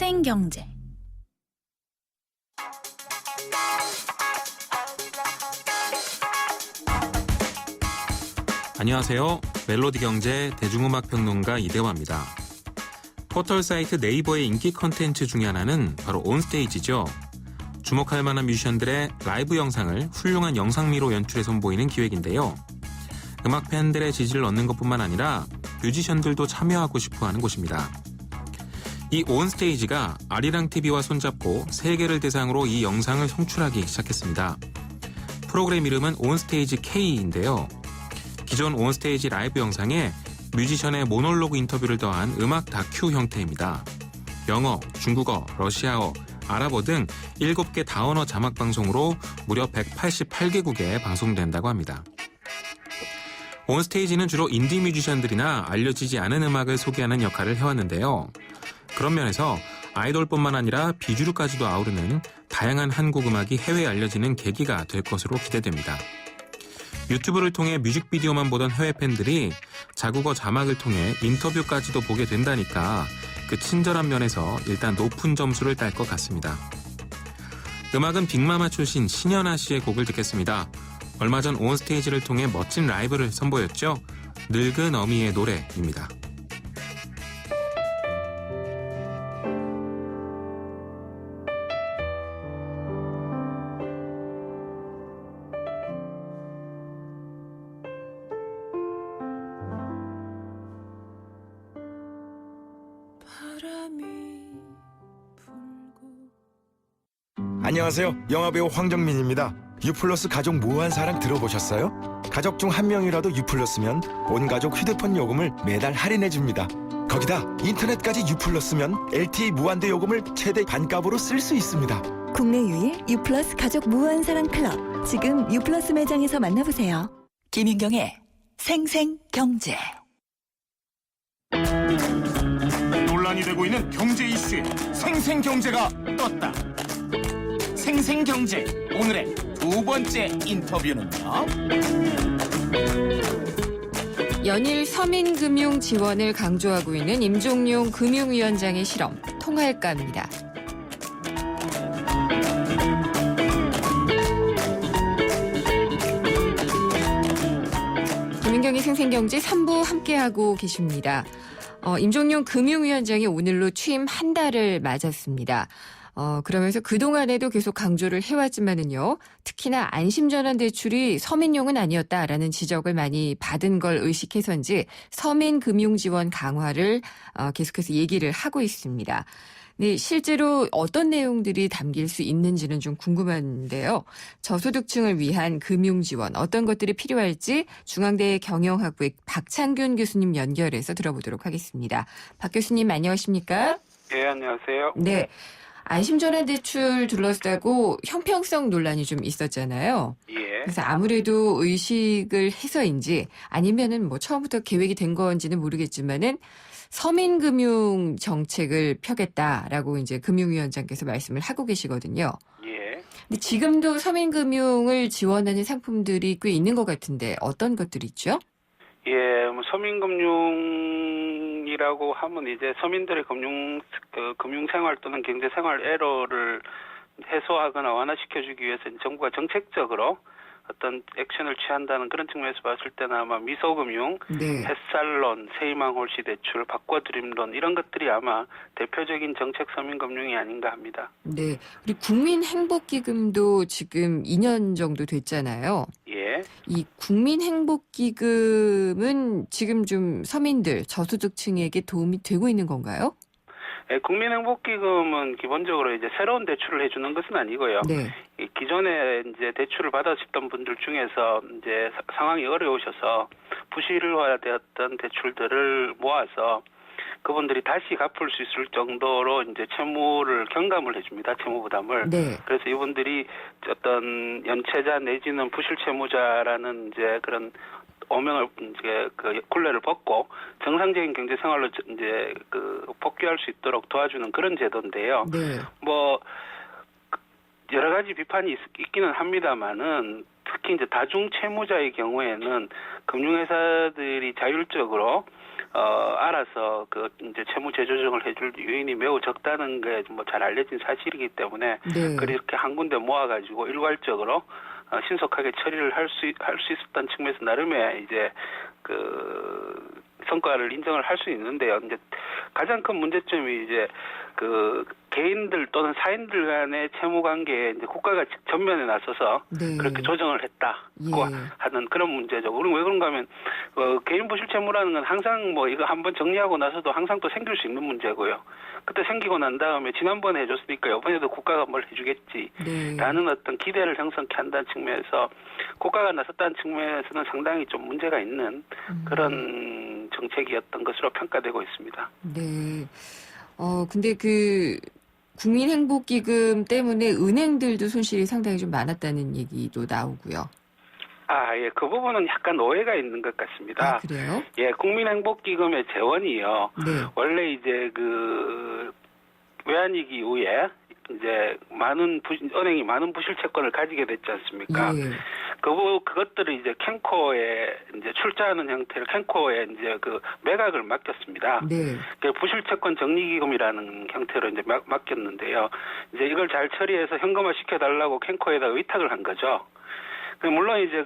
생생경제. 안녕하세요. 멜로디 경제 대중음악 평론가 이대화입니다. 포털 사이트 네이버의 인기 컨텐츠 중에 하나는 바로 온스테이지죠. 주목할 만한 뮤지션들의 라이브 영상을 훌륭한 영상미로 연출해 선보이는 기획인데요. 음악 팬들의 지지를 얻는 것뿐만 아니라 뮤지션들도 참여하고 싶어하는 곳입니다. 이 온스테이지가 아리랑TV와 손잡고 세계를 대상으로 이 영상을 송출하기 시작했습니다. 프로그램 이름은 온스테이지 K인데요. 기존 온스테이지 라이브 영상에 뮤지션의 모놀로그 인터뷰를 더한 음악 다큐 형태입니다. 영어, 중국어, 러시아어, 아랍어 등 7개 다언어 자막 방송으로 무려 188개국에 방송된다고 합니다. 온스테이지는 주로 인디 뮤지션들이나 알려지지 않은 음악을 소개하는 역할을 해왔는데요. 그런 면에서 아이돌뿐만 아니라 비주류까지도 아우르는 다양한 한국 음악이 해외에 알려지는 계기가 될 것으로 기대됩니다. 유튜브를 통해 뮤직비디오만 보던 해외 팬들이 자국어 자막을 통해 인터뷰까지도 보게 된다니까 그 친절한 면에서 일단 높은 점수를 딸 것 같습니다. 음악은 빅마마 출신 신현아 씨의 곡을 듣겠습니다. 얼마 전 온스테이지를 통해 멋진 라이브를 선보였죠. 늙은 어미의 노래입니다. 안녕하세요. 영화배우 황정민입니다. 유플러스 가족 무한 사랑 들어보셨어요? 가족 중 한 명이라도 유플러스면 온 가족 휴대폰 요금을 매달 할인해줍니다. 거기다 인터넷까지 유플러스면 LTE 무한대 요금을 최대 반값으로 쓸 수 있습니다. 국내 유일 유플러스 가족 무한사랑 클럽. 지금 유플러스 매장에서 만나보세요. 김윤경의 생생경제. 논란이 되고 있는 경제 이슈에 생생경제가 떴다. 생생경제 오늘의 두 번째 인터뷰는요. 연일 서민금융 지원을 강조하고 있는 임종용 금융위원장의 실험 통할까입니다. 김윤경의 생생경제 3부 함께하고 계십니다. 임종용 금융위원장이 오늘로 취임 한 달을 맞았습니다. 그러면서 그동안에도 계속 강조를 해왔지만은요, 특히나 안심전환 대출이 서민용은 아니었다라는 지적을 많이 받은 걸 의식해서인지 서민금융지원 강화를 계속해서 얘기를 하고 있습니다. 네, 실제로 어떤 내용들이 담길 수 있는지는 좀 궁금한데요. 저소득층을 위한 금융지원, 어떤 것들이 필요할지 중앙대 경영학부의 박창균 교수님 연결해서 들어보도록 하겠습니다. 박 교수님 안녕하십니까? 네, 안녕하세요. 네. 안심전환 대출 둘러싸고 형평성 논란이 좀 있었잖아요. 예. 그래서 아무래도 의식을 해서인지 아니면은 뭐 처음부터 계획이 된 건지는 모르겠지만은 서민금융 정책을 펴겠다라고 이제 금융위원장께서 말씀을 하고 계시거든요. 예. 근데 지금도 서민금융을 지원하는 상품들이 꽤 있는 것 같은데 어떤 것들이 있죠? 예, 뭐 서민금융이라고 하면 이제 서민들의 금융생활 또는 경제생활 에러를 해소하거나 완화시켜주기 위해서 정부가 정책적으로 어떤 액션을 취한다는 그런 측면에서 봤을 때는 아마 미소금융, 네. 햇살론, 세이망 홀씨 대출, 바꿔드림론 이런 것들이 아마 대표적인 정책 서민금융이 아닌가 합니다. 네. 그리고 국민행복기금도 지금 2년 정도 됐잖아요. 예. 이 국민행복기금은 지금 좀 서민들, 저소득층에게 도움이 되고 있는 건가요? 예, 국민행복기금은 기본적으로 이제 새로운 대출을 해주는 것은 아니고요. 네. 이 기존에 이제 대출을 받으셨던 분들 중에서 이제 상황이 어려우셔서 부실화되었던 대출들을 모아서 그분들이 다시 갚을 수 있을 정도로 이제 채무를 경감을 해줍니다. 채무 부담을. 네. 그래서 이분들이 어떤 연체자 내지는 부실 채무자라는 이제 그런 오명을 이제 그 굴레를 벗고 정상적인 경제 생활로 이제 그 복귀할 수 있도록 도와주는 그런 제도인데요. 네. 뭐 여러 가지 비판이 있기는 합니다만은 특히 이제 다중 채무자의 경우에는 금융회사들이 자율적으로 알아서 그 이제 채무 재조정을 해줄 요인이 매우 적다는 게 뭐 잘 알려진 사실이기 때문에 네. 그렇게 한 군데 모아가지고 일괄적으로 신속하게 처리를 할 수 있었던 측면에서 나름의 이제 그 성과를 인정을 할 수 있는데요. 이제 가장 큰 문제점이 이제 그 개인들 또는 사인들 간의 채무 관계에 이제 국가가 전면에 나서서 네. 그렇게 조정을 했다고 예. 하는 그런 문제죠. 우리는 왜 그런가 하면 개인 부실 채무라는 건 항상 뭐 이거 한번 정리하고 나서도 항상 또 생길 수 있는 문제고요. 그때 생기고 난 다음에 지난번에 해줬으니까 이번에도 국가가 뭘 해주겠지. 네. 라는 어떤 기대를 형성케 한다는 측면에서 국가가 나섰다는 측면에서는 상당히 좀 문제가 있는 그런 정책이었던 것으로 평가되고 있습니다. 네. 근데 그 국민행복기금 때문에 은행들도 손실이 상당히 좀 많았다는 얘기도 나오고요. 예, 그 부분은 약간 오해가 있는 것 같습니다. 아, 그래요? 예, 국민행복기금의 재원이요. 네. 원래 이제 그 외환위기 이후에 이제 은행이 많은 부실 채권을 가지게 됐지 않습니까? 예. 그것들을 이제 캔코에 이제 출자하는 형태로 캔코에 이제 그 매각을 맡겼습니다. 네. 그 부실채권 정리기금이라는 형태로 이제 맡겼는데요. 이제 이걸 잘 처리해서 현금화 시켜달라고 캔코에다가 위탁을 한 거죠. 물론 이제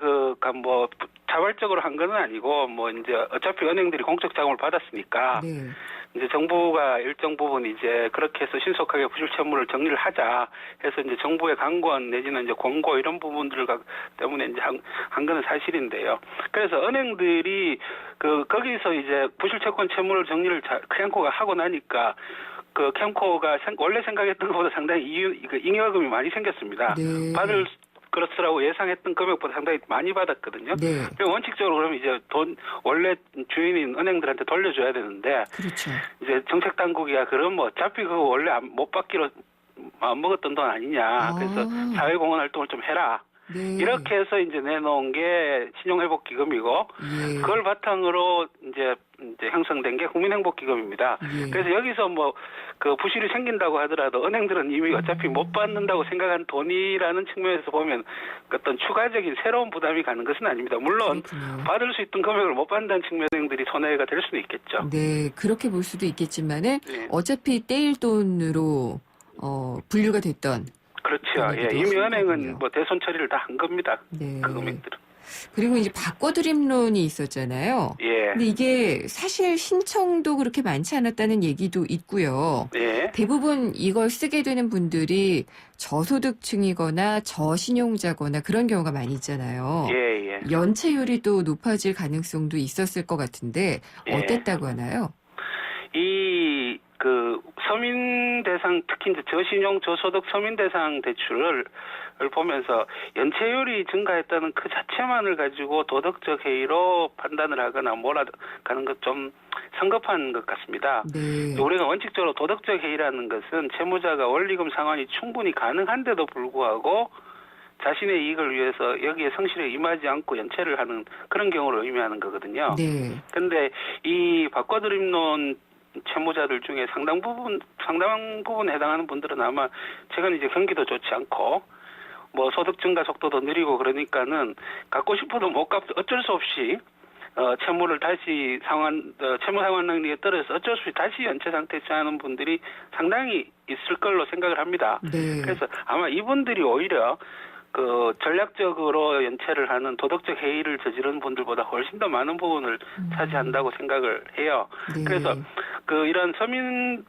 뭐 자발적으로 한 건 아니고 뭐 이제 어차피 은행들이 공적 자금을 받았으니까 네. 이제 정부가 일정 부분 이제 그렇게 해서 신속하게 부실 채무를 정리를 하자 해서 이제 정부의 강권 내지는 이제 권고 이런 부분들 때문에 이제 한 거는 사실인데요. 그래서 은행들이 거기서 이제 부실 채권 채무를 정리를 캔코가 하고 나니까 그 캔코가 원래 생각했던 것보다 상당히 잉여금이 많이 생겼습니다. 네. 받을 그렇더라고 예상했던 금액보다 상당히 많이 받았거든요. 네. 원칙적으로 그러면 이제 원래 주인인 은행들한테 돌려줘야 되는데 그렇죠. 이제 정책 당국이야 그럼 뭐 어차피 그거 원래 못 받기로 마음 먹었던 돈 아니냐. 그래서 사회공헌 활동을 좀 해라. 네. 이렇게 해서 이제 내놓은 게 신용회복기금이고 예. 그걸 바탕으로 이제 형성된 게 국민행복기금입니다. 예. 그래서 여기서 뭐 그 부실이 생긴다고 하더라도 은행들은 이미 어차피 못 받는다고 생각한 돈이라는 측면에서 보면 어떤 추가적인 새로운 부담이 가는 것은 아닙니다. 물론 그렇군요. 받을 수 있던 금액을 못 받는다는 측면 은행들이 손해가 될 수는 있겠죠. 네, 그렇게 볼 수도 있겠지만은 네. 어차피 떼일 돈으로 분류가 됐던. 그렇죠. 그런 예, 얘기도 이미 하시는 은행은 거군요. 뭐 대손 처리를 다 한 겁니다. 네. 그 금액들은. 그리고 이제 바꿔드림론이 있었잖아요. 예. 근데 이게 사실 신청도 그렇게 많지 않았다는 얘기도 있고요. 예. 대부분 이걸 쓰게 되는 분들이 저소득층이거나 저신용자거나 그런 경우가 많이 있잖아요. 예, 예. 연체율이 또 높아질 가능성도 있었을 것 같은데 예. 어땠다고 하나요? 이 서민 대상 특히 이제 저신용 저소득 서민 대상 대출을 보면서 연체율이 증가했다는 그 자체만을 가지고 도덕적 해이로 판단을 하거나 몰아가는 것 좀 성급한 것 같습니다. 네. 우리가 원칙적으로 도덕적 해이라는 것은 채무자가 원리금 상환이 충분히 가능한데도 불구하고 자신의 이익을 위해서 여기에 성실히 임하지 않고 연체를 하는 그런 경우를 의미하는 거거든요. 네. 근데 이 바꿔드림론 채무자들 중에 상당 부분 해당하는 분들은 아마 최근 이제 경기도 좋지 않고 뭐 소득 증가 속도도 느리고 그러니까는 갖고 싶어도 못 갚 어쩔 수 없이 채무를 다시 채무 상환 능력에 떨어져서 어쩔 수 없이 다시 연체 상태에 처하는 분들이 상당히 있을 걸로 생각을 합니다. 네. 그래서 아마 이분들이 오히려 전략적으로 연체를 하는 도덕적 해이를 저지른 분들보다 훨씬 더 많은 부분을 차지한다고 생각을 해요. 네. 그래서 이런 서민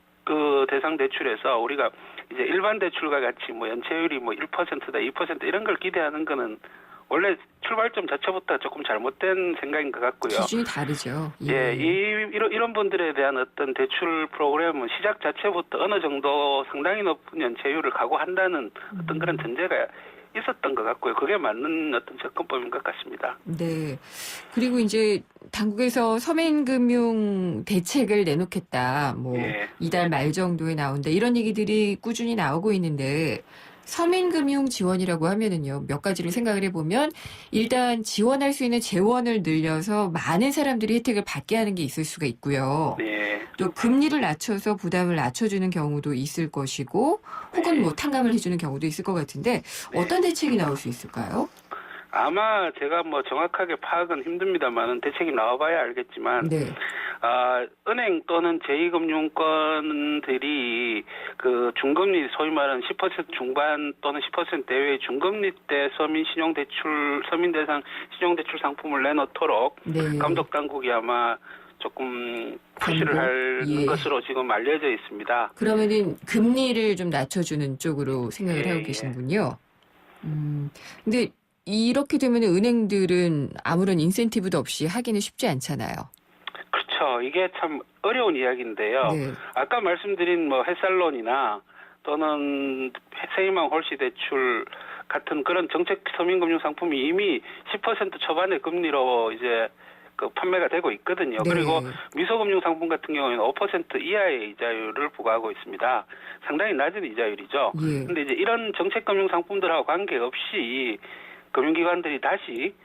대상 대출에서 우리가 이제 일반 대출과 같이 뭐 연체율이 뭐 1%다 2% 이런 걸 기대하는 거는 원래 출발점 자체부터 조금 잘못된 생각인 것 같고요. 기준이 다르죠. 예, 이런 분들에 대한 어떤 대출 프로그램은 시작 자체부터 어느 정도 상당히 높은 연체율을 각오한다는 어떤 그런 전제가 있었던 것 같고요. 그게 맞는 어떤 접근법인 것 같습니다. 네. 그리고 이제 당국에서 서민금융 대책을 내놓겠다. 뭐 예. 이달 말 정도에 나온다. 이런 얘기들이 꾸준히 나오고 있는데 서민금융 지원이라고 하면은요. 몇 가지를 생각을 해보면 일단 지원할 수 있는 재원을 늘려서 많은 사람들이 혜택을 받게 하는 게 있을 수가 있고요. 네. 또 금리를 낮춰서 부담을 낮춰주는 경우도 있을 것이고 혹은 뭐 탕감을 해주는 경우도 있을 것 같은데 어떤 대책이 나올 수 있을까요? 아마 제가 뭐 정확하게 파악은 힘듭니다만은 대책이 나와봐야 알겠지만 네. 은행 또는 제2금융권들이 그 중금리 소위 말하는 10% 중반 또는 10% 내외의 중금리 때 서민 대상 신용대출 상품을 내놓도록 네. 감독 당국이 아마 조금 푸시를 광고? 하는 예. 것으로 지금 알려져 있습니다. 그러면은 금리를 좀 낮춰주는 쪽으로 생각을 예, 하고 예. 계시는군요. 근데 이렇게 되면 은행들은 아무런 인센티브도 없이 하기는 쉽지 않잖아요. 그렇죠. 이게 참 어려운 이야기인데요. 네. 아까 말씀드린 뭐 햇살론이나 또는 세희망 홀씨 대출 같은 그런 정책 서민금융 상품이 이미 10% 초반의 금리로 이제 그 판매가 되고 있거든요. 네. 그리고 미소금융 상품 같은 경우에는 5% 이하의 이자율을 부과하고 있습니다. 상당히 낮은 이자율이죠. 예. 근데 이제 이런 정책금융 상품들하고 관계없이 금융기관들이 다시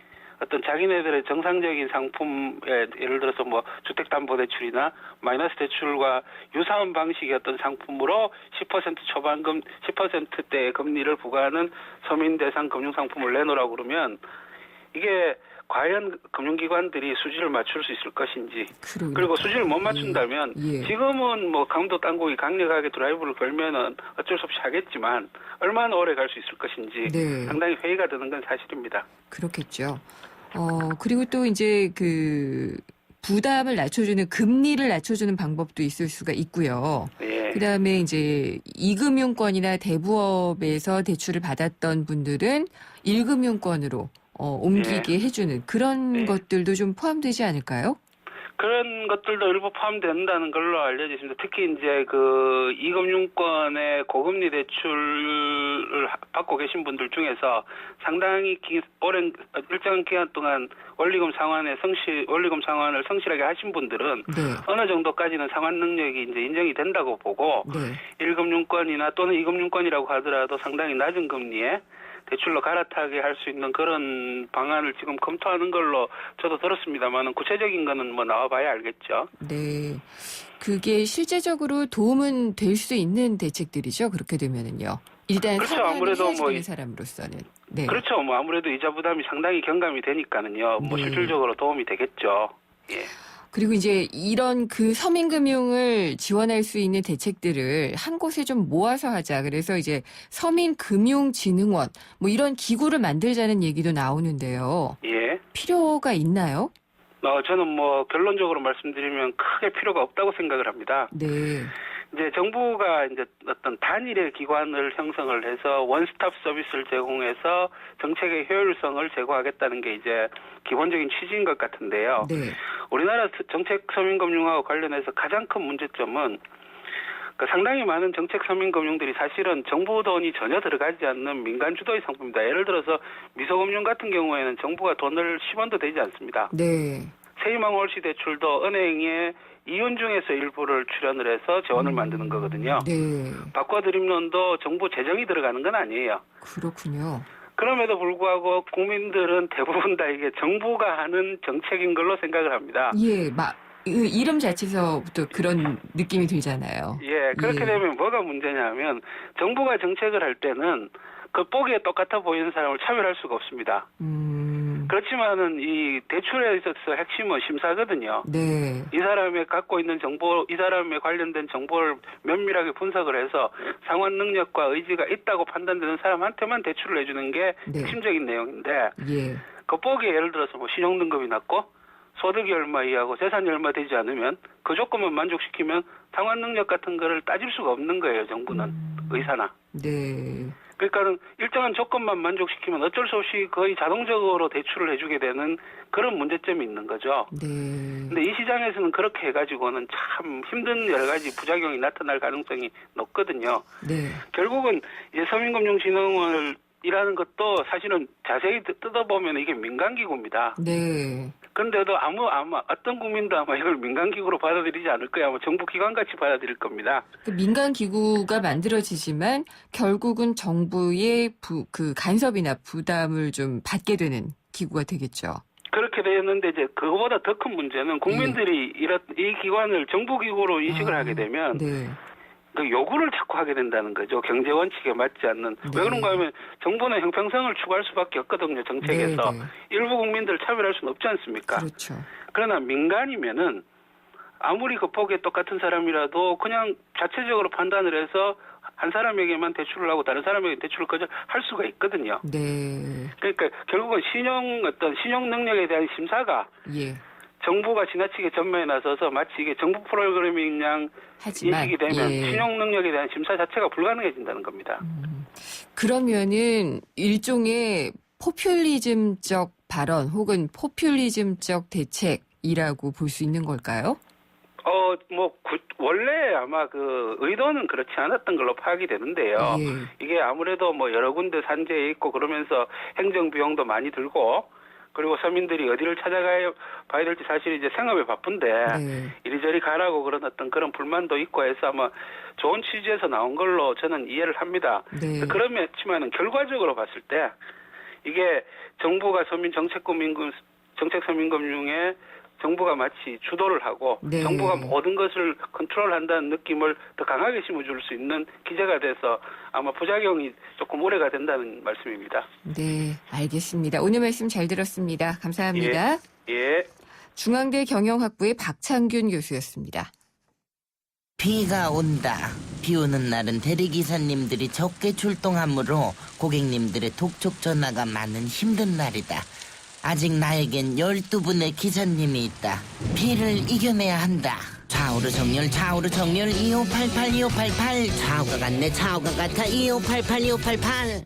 어떤 자기네들의 정상적인 상품에 예를 들어서 뭐 주택담보대출이나 마이너스 대출과 유사한 방식의 어떤 상품으로 10% 초반금 10%대의 금리를 부과하는 서민 대상 금융상품을 내놓으라고 그러면 이게 과연 금융기관들이 수지를 맞출 수 있을 것인지 그러니까요. 그리고 수지를 못 맞춘다면 예. 지금은 뭐 감독 당국이 강력하게 드라이브를 걸면은 어쩔 수 없이 하겠지만 얼마나 오래 갈 수 있을 것인지 네. 상당히 회의가 되는 건 사실입니다. 그렇겠죠. 그리고 또 이제 그 부담을 낮춰주는 금리를 낮춰주는 방법도 있을 수가 있고요. 예. 그다음에 이제 2금융권이나 대부업에서 대출을 받았던 분들은 1금융권으로 옮기게 해주는 그런 네. 것들도 좀 포함되지 않을까요? 그런 것들도 일부 포함된다는 걸로 알려져 있습니다. 특히 이제 그 2금융권의 고금리 대출을 받고 계신 분들 중에서 상당히 오랜 일정한 기간 동안 원리금 상환을 성실하게 하신 분들은 네. 어느 정도까지는 상환 능력이 이제 인정이 된다고 보고 네. 1금융권이나 또는 2금융권이라고 하더라도 상당히 낮은 금리에 대출로 갈아타게 할 수 있는 그런 방안을 지금 검토하는 걸로 저도 들었습니다만 구체적인 거는 뭐 나와봐야 알겠죠. 네. 그게 실제적으로 도움은 될 수 있는 대책들이죠. 그렇게 되면은요. 일단 그렇죠. 상환을 아무래도 해야지 뭐 되는 사람으로서는. 네. 그렇죠. 뭐 아무래도 이자 부담이 상당히 경감이 되니까는요. 뭐 네. 실질적으로 도움이 되겠죠. 예. 그리고 이제 이런 그 서민금융을 지원할 수 있는 대책들을 한 곳에 좀 모아서 하자. 그래서 이제 서민금융진흥원 뭐 이런 기구를 만들자는 얘기도 나오는데요. 예. 필요가 있나요? 저는 뭐 결론적으로 말씀드리면 크게 필요가 없다고 생각을 합니다. 네. 이제 정부가 이제 어떤 단일의 기관을 형성을 해서 원스톱 서비스를 제공해서 정책의 효율성을 제고하겠다는 게 이제 기본적인 취지인 것 같은데요. 네. 우리나라 정책 서민금융하고 관련해서 가장 큰 문제점은 상당히 많은 정책 서민금융들이 사실은 정부 돈이 전혀 들어가지 않는 민간 주도의 상품입니다. 예를 들어서 미소금융 같은 경우에는 정부가 돈을 10원도 되지 않습니다. 네. 세희망 홀씨 대출도 은행에 이윤 중에서 일부를 출연을 해서 재원을 만드는 거거든요. 네. 바꿔드림론도 정부 재정이 들어가는 건 아니에요. 그렇군요. 그럼에도 불구하고 국민들은 대부분 다 이게 정부가 하는 정책인 걸로 생각을 합니다. 예, 이름 자체에서부터 그런 느낌이 들잖아요. 예, 그렇게 예. 되면 뭐가 문제냐면 정부가 정책을 할 때는 그 보기에 똑같아 보이는 사람을 차별할 수가 없습니다. 그렇지만은 이 대출에 있어서 핵심은 심사거든요. 네. 이 사람의 갖고 있는 정보, 이 사람에 관련된 정보를 면밀하게 분석을 해서 상환 능력과 의지가 있다고 판단되는 사람한테만 대출을 해주는 게 네. 핵심적인 내용인데 예. 겉보기에 예를 들어서 뭐 신용등급이 낮고 소득이 얼마 이하고 재산이 얼마 되지 않으면 그 조건만 만족시키면 상환 능력 같은 거를 따질 수가 없는 거예요, 정부는. 의사나. 네. 그러니까는 일정한 조건만 만족시키면 어쩔 수 없이 거의 자동적으로 대출을 해주게 되는 그런 문제점이 있는 거죠. 네. 근데 이 시장에서는 그렇게 해가지고는 참 힘든 여러 가지 부작용이 나타날 가능성이 높거든요. 네. 결국은 이제 서민금융진흥원을 이라는 것도 사실은 자세히 뜯어보면 이게 민간기구입니다. 네. 그런데도 아마 어떤 국민도 아마 이걸 민간기구로 받아들이지 않을 거야. 아마 정부 기관같이 받아들일 겁니다. 그 민간 기구가 만들어지지만 결국은 정부의 그 간섭이나 부담을 좀 받게 되는 기구가 되겠죠. 그렇게 되었는데 이제 그거보다 더 큰 문제는 국민들이 이 기관을 정부 기구로 인식을 하게 되면 네. 그 요구를 자꾸 하게 된다는 거죠. 경제 원칙에 맞지 않는. 네. 왜 그런가 하면 정부는 형평성을 추구할 수밖에 없거든요. 정책에서. 네, 네. 일부 국민들을 차별할 수는 없지 않습니까? 그렇죠. 그러나 민간이면은 아무리 그 보기에 똑같은 사람이라도 그냥 자체적으로 판단을 해서 한 사람에게만 대출을 하고 다른 사람에게 대출을 거절할 수가 있거든요. 네. 그러니까 결국은 신용 능력에 대한 심사가 예. 정부가 지나치게 전면에 나서서 마치 이게 정부 프로그래밍 양 하지만 인식이 되면 예. 신용 능력에 대한 심사 자체가 불가능해진다는 겁니다. 그러면은 일종의 포퓰리즘적 발언 혹은 포퓰리즘적 대책이라고 볼 수 있는 걸까요? 원래 아마 그 의도는 그렇지 않았던 걸로 파악이 되는데요. 예. 이게 아무래도 뭐 여러 군데 산재에 있고 그러면서 행정 비용도 많이 들고 그리고 서민들이 어디를 봐야 될지 사실 이제 생업에 바쁜데 네. 이리저리 가라고 그런 어떤 그런 불만도 있고 해서 아마 좋은 취지에서 나온 걸로 저는 이해를 합니다. 네. 그렇지만은 결과적으로 봤을 때 이게 정부가 정책 서민금융에 정부가 마치 주도를 하고 네. 정부가 모든 것을 컨트롤한다는 느낌을 더 강하게 심어줄 수 있는 기제가 돼서 아마 부작용이 조금 오래가 된다는 말씀입니다. 네, 알겠습니다. 오늘 말씀 잘 들었습니다. 감사합니다. 예. 중앙대 경영학부의 박창균 교수였습니다. 비가 온다. 비 오는 날은 대리기사님들이 적게 출동하므로 고객님들의 독촉 전화가 많은 힘든 날이다. 아직 나에겐 12분의 기사님이 있다. 비를 이겨내야 한다. 좌우로 정렬 2588 좌우가 같네 좌우가 같아 2588.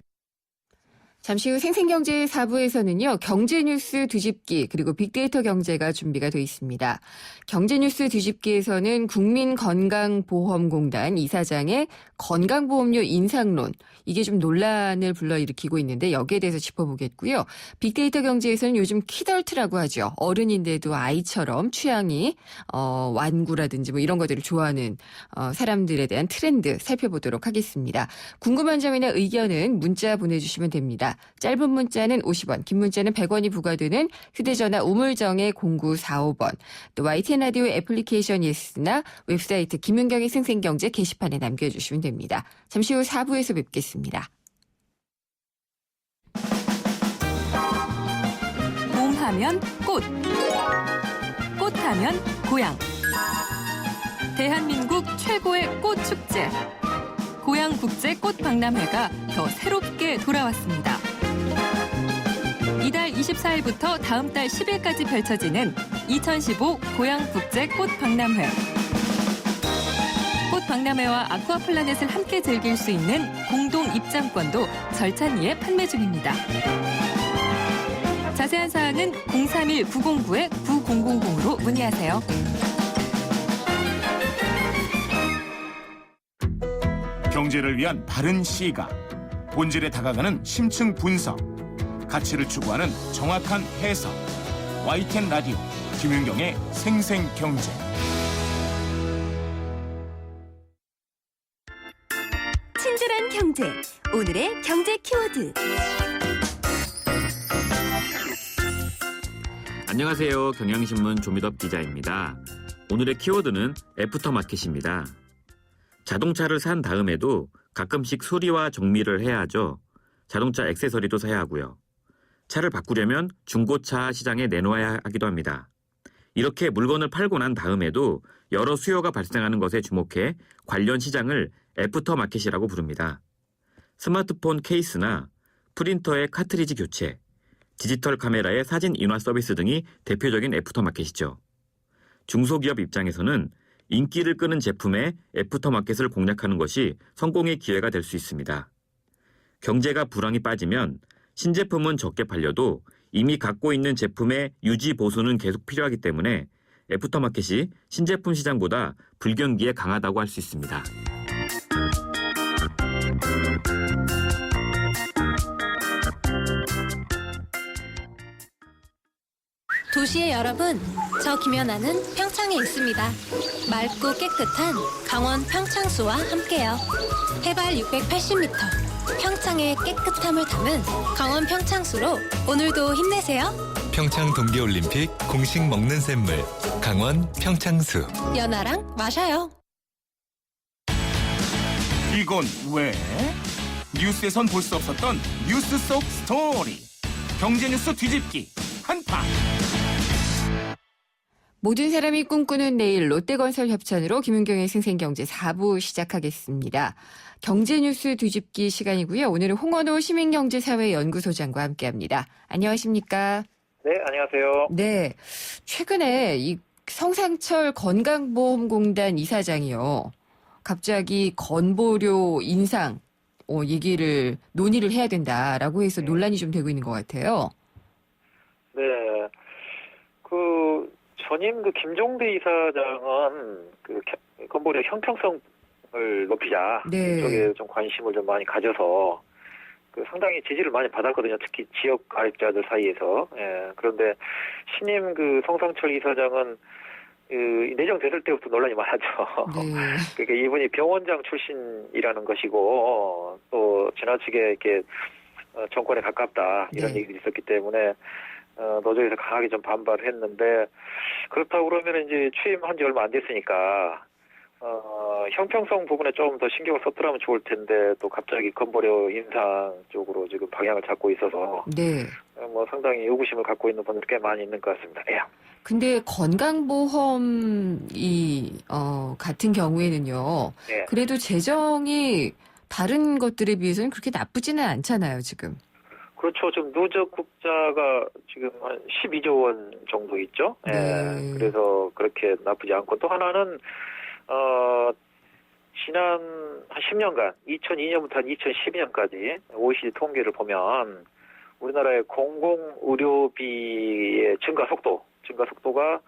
잠시 후 생생경제 4부에서는요. 경제뉴스 뒤집기 그리고 빅데이터 경제가 준비가 돼 있습니다. 경제뉴스 뒤집기에서는 국민건강보험공단 이사장의 건강보험료 인상론 이게 좀 논란을 불러일으키고 있는데 여기에 대해서 짚어보겠고요. 빅데이터 경제에서는 요즘 키덜트라고 하죠. 어른인데도 아이처럼 취향이 완구라든지 뭐 이런 것들을 좋아하는 사람들에 대한 트렌드 살펴보도록 하겠습니다. 궁금한 점이나 의견은 문자 보내주시면 됩니다. 짧은 문자는 50원, 긴 문자는 100원이 부과되는 휴대전화 우물정의 0945번, 또 YTN 라디오 애플리케이션 예스나 웹사이트 김윤경의 생생경제 게시판에 남겨주시면 됩니다. 잠시 후 4부에서 뵙겠습니다. 봄하면 꽃, 꽃하면 고향. 대한민국 최고의 꽃축제. 고향국제꽃박람회가 더 새롭게 돌아왔습니다. 이달 24일부터 다음 달 10일까지 펼쳐지는 2015 고향국제꽃박람회. 꽃박람회와 아쿠아플라넷을 함께 즐길 수 있는 공동 입장권도 절찬리에 판매 중입니다. 자세한 사항은 031-909-9000으로 문의하세요. 경제를 위한 바른 시각, 본질에 다가가는 심층 분석, 가치를 추구하는 정확한 해석. YTN 라디오 김윤경의 생생경제. 친절한 경제, 오늘의 경제 키워드. 안녕하세요. 경향신문 조미덕 기자입니다. 오늘의 키워드는 애프터마켓입니다. 자동차를 산 다음에도 가끔씩 수리와 정비를 해야 하죠. 자동차 액세서리도 사야 하고요. 차를 바꾸려면 중고차 시장에 내놓아야 하기도 합니다. 이렇게 물건을 팔고 난 다음에도 여러 수요가 발생하는 것에 주목해 관련 시장을 애프터마켓이라고 부릅니다. 스마트폰 케이스나 프린터의 카트리지 교체, 디지털 카메라의 사진 인화 서비스 등이 대표적인 애프터마켓이죠. 중소기업 입장에서는 인기를 끄는 제품의 애프터마켓을 공략하는 것이 성공의 기회가 될 수 있습니다. 경제가 불황이 빠지면 신제품은 적게 팔려도 이미 갖고 있는 제품의 유지 보수는 계속 필요하기 때문에 애프터마켓이 신제품 시장보다 불경기에 강하다고 할 수 있습니다. 도시의 여러분, 저 김연아는 평창에 있습니다. 맑고 깨끗한 강원 평창수와 함께요. 해발 680m, 평창의 깨끗함을 담은 강원 평창수로 오늘도 힘내세요. 평창 동계올림픽 공식 먹는 샘물 강원 평창수. 연아랑 마셔요. 이건 왜? 뉴스에선 볼 수 없었던 뉴스 속 스토리. 경제 뉴스 뒤집기 한파. 모든 사람이 꿈꾸는 내일 롯데건설 협찬으로 김윤경의 생생경제 4부 시작하겠습니다. 경제뉴스 뒤집기 시간이고요. 오늘은 홍원호 시민경제사회연구소장과 함께합니다. 안녕하십니까? 네, 안녕하세요. 네, 최근에 이 성상철 건강보험공단 이사장이요. 갑자기 건보료 인상 논의를 해야 된다라고 해서 논란이 좀 되고 있는 것 같아요. 네, 전임 김종대 이사장은 건보료 형평성을 높이자 네. 이쪽에 좀 관심을 좀 많이 가져서 상당히 지지를 많이 받았거든요. 특히 지역 가입자들 사이에서. 예, 그런데 신임 성상철 이사장은 내정됐을 때부터 논란이 많았죠. 네. 그러니까 이분이 병원장 출신이라는 것이고 또 지나치게 이렇게 정권에 가깝다 이런 네. 얘기들이 있었기 때문에 노조에서 강하게 좀 반발을 했는데 그렇다고 그러면 이제 취임한 지 얼마 안 됐으니까 형평성 부분에 좀 더 신경을 썼더라면 좋을 텐데 또 갑자기 건보료 인상 쪽으로 지금 방향을 잡고 있어서 네. 상당히 의구심을 갖고 있는 분들이 꽤 많이 있는 것 같습니다. 예. 근데 건강보험이 같은 경우에는요. 예. 그래도 재정이 다른 것들에 비해서는 그렇게 나쁘지는 않잖아요, 지금. 그렇죠. 지금 누적 국자가 지금 한 12조 원 정도 있죠. 예. 네. 그래서 그렇게 나쁘지 않고 또 하나는 지난 한 10년간 2002년부터 한 2012년까지 OECD 통계를 보면 우리나라의 공공의료비의 증가 속도가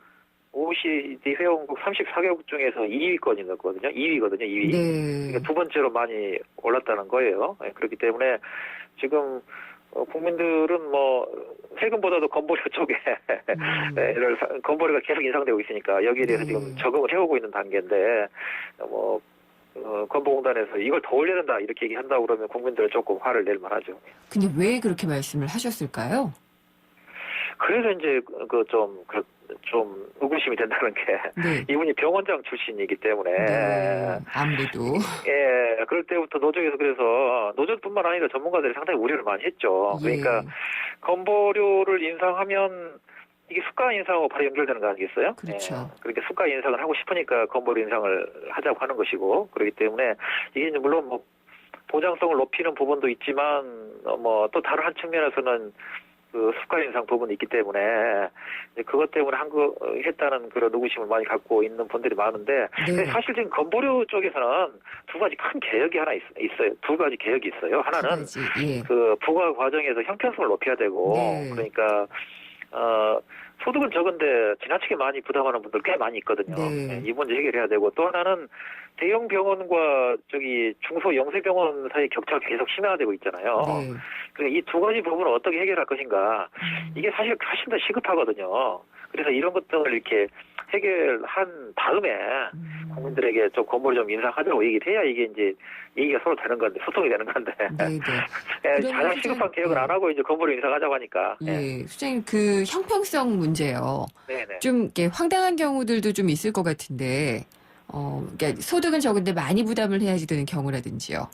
OECD 회원국 34개국 중에서 2위권이거든요. 2위거든요. 2위. 네. 그러니까 두 번째로 많이 올랐다는 거예요. 그렇기 때문에 지금 국민들은 세금보다도 건보료 쪽에 건보료가 계속 인상되고 있으니까 여기에 대해서 지금 적응을 해오고 있는 단계인데 건보공단에서 이걸 더 올려야 된다 이렇게 얘기한다고 그러면 국민들은 조금 화를 낼 만하죠. 근데 왜 그렇게 말씀을 하셨을까요? 그래서 이제 좀 의구심이 된다는 게 네. 이분이 병원장 출신이기 때문에 아무래도 예, 그럴 때부터 노조에서 그래서 노조뿐만 아니라 전문가들이 상당히 우려를 많이 했죠. 그러니까 건보료를 인상하면 이게 수가 인상하고 바로 연결되는 거 아니겠어요? 그렇죠. 예, 그러니까 수가 인상을 하고 싶으니까 건보료 인상을 하자고 하는 것이고 그렇기 때문에 이게 이제 물론 보장성을 높이는 부분도 있지만 또 다른 한 측면에서는 수가 인상 부분이 있기 때문에 그것 때문에 했다는 그런 의구심을 많이 갖고 있는 분들이 많은데 근데 사실 지금 건보료 쪽에서는 두 가지 큰 개혁이 하나 있어요. 두 가지 개혁이 있어요. 하나는 부과 과정에서 형평성을 높여야 되고 그러니까 소득은 적은데 지나치게 많이 부담하는 분들 꽤 많이 있거든요. 이 문제 해결해야 되고 또 하나는 대형 병원과 중소 영세병원 사이 격차가 계속 심화되고 있잖아요. 그러니까 이 두 가지 부분을 어떻게 해결할 것인가 이게 사실 훨씬 더 시급하거든요. 그래서 이런 것들을 이렇게 해결한 다음에 국민들에게 좀 건보료 좀 인상하자고 얘기를 해야 이게 이제 얘기가 서로 되는 건데 소통이 되는 건데 가장 시급한 개혁을 안 하고 이제 건보료 인상하자고 하니까 수장님 형평성 문제요. 네네. 좀 이렇게 황당한 경우들도 좀 있을 것 같은데 그러니까 소득은 적은데 많이 부담을 해야지 되는 경우라든지요.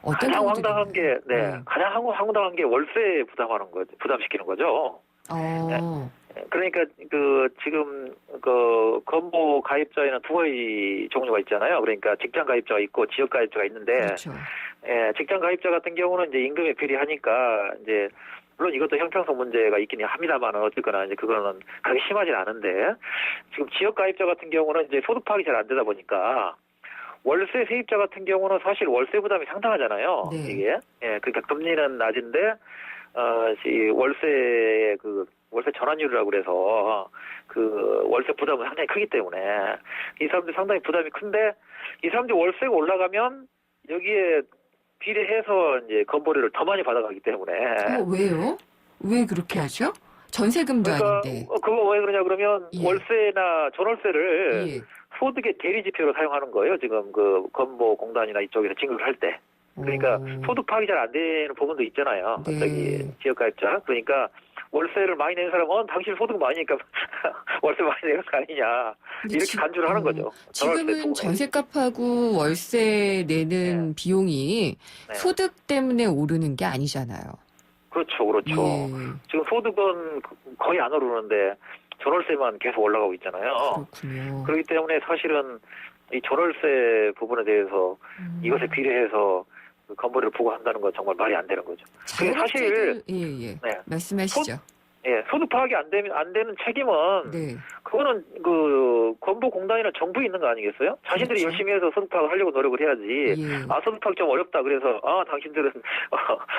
어떤 가장 황당한 게 가장 황당한 게 월세 부담시키는 거죠. 그러니까 그지금 건보 가입자에는 두 가지 종류가 있잖아요. 그러니까 직장 가입자가 있고 지역 가입자가 있는데 직장 가입자 같은 경우는 이제 임금에 비례하니까 이제 물론 이것도 형평성 문제가 있긴 합니다만 어쨌거나 이제 그거는 그렇게 심하진 않은데 지금 지역 가입자 같은 경우는 이제 소득 파악이 잘 안 되다 보니까 월세 세입자 같은 경우는 사실 월세 부담이 상당하잖아요. 이게 그러니까 금리는 낮은데 월세 전환율이라고 그래서 월세 부담은 상당히 크기 때문에 이 사람들 상당히 부담이 큰데 이 사람들 월세가 올라가면 여기에 비례해서 이제 건보료를 더 많이 받아가기 때문에 왜요? 왜 그렇게 하죠? 전세금도 아닌데. 그거 왜 그러냐 그러면 월세나 전월세를 소득의 대리 지표로 사용하는 거예요. 지금 건보공단이나 이쪽에서 징수를 할 때. 그러니까 소득 파악이 잘 안 되는 부분도 있잖아요. 지역가입자. 그러니까 월세를 많이 내는 사람은 당신 소득 많이 내니까 월세 많이 내는 거 아니냐. 이렇게 간주를 하는 거죠. 지금은 전세값하고 월세 내는 비용이 소득 때문에 오르는 게 아니잖아요. 그렇죠. 지금 소득은 거의 안 오르는데 전월세만 계속 올라가고 있잖아요. 그렇군요. 그렇기 때문에 사실은 이 전월세 부분에 대해서 이것에 비례해서 그 건보료를 부과한다는 건 정말 말이 안 되는 거죠. 그게 사실 예. 네. 말씀하시죠. 소득 파악이 안 되는 책임은 네. 그거는 그 건보공단이나 정부에 있는 거 아니겠어요? 자신들이 그렇죠. 열심히 해서 소득 파악을 하려고 노력을 해야지. 예. 소득 파악 좀 어렵다 그래서 당신들은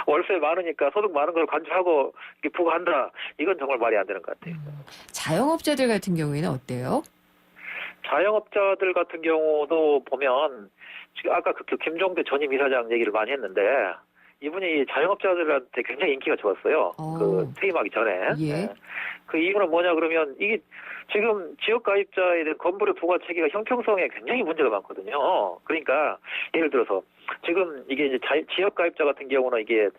월세 많으니까 소득 많은 걸 간주하고 이렇게 부과한다. 이건 정말 말이 안 되는 것 같아요. 자영업자들 같은 경우에는 어때요? 자영업자들 같은 경우도 보면 지금 아까 그 김종대 전임 이사장 얘기를 많이 했는데 이분이 자영업자들한테 굉장히 인기가 좋았어요. 그 퇴임하기 전에. 예. 네. 그 이유는 뭐냐 그러면 이게 지금 지역가입자에 대한 건보료 부과 체계가 형평성에 굉장히 문제가 많거든요. 그러니까 예를 들어서 지금 이게 이제 지역가입자 같은 경우는 이게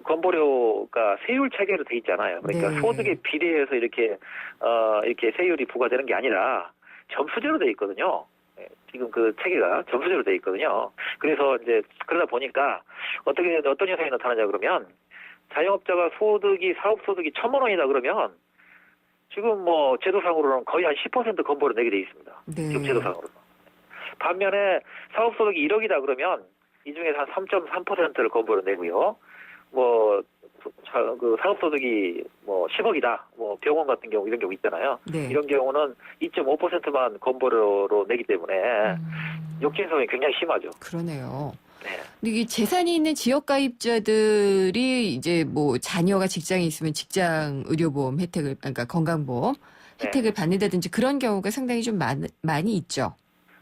건보료가 세율 체계로 돼 있잖아요. 그러니까 네. 소득에 비례해서 이렇게 세율이 부과되는 게 아니라 점수제로 돼 있거든요. 지금 그 체계가 점수제로 돼 있거든요. 그래서 이제 그러다 보니까 어떤 현상이 나타나냐 그러면 자영업자가 사업 소득이 1,000만 원이다 그러면 지금 뭐 제도상으로는 거의 한 10% 건보료 내게 돼 있습니다. 네. 지금 제도상으로. 반면에 사업 소득이 1억이다 그러면 이 중에서 한 3.3%를 건보료 내고요. 그 사업 소득이 10억이다. 병원 같은 경우 이런 경우 있잖아요. 네. 이런 경우는 2.5%만 건보료로 내기 때문에 역진성이 굉장히 심하죠. 그러네요. 네. 근데 이 재산이 있는 지역가입자들이 이제 뭐 자녀가 직장에 있으면 직장 의료보험 혜택을, 그러니까 건강보험 혜택을 받는다든지 그런 경우가 상당히 좀 많이 있죠.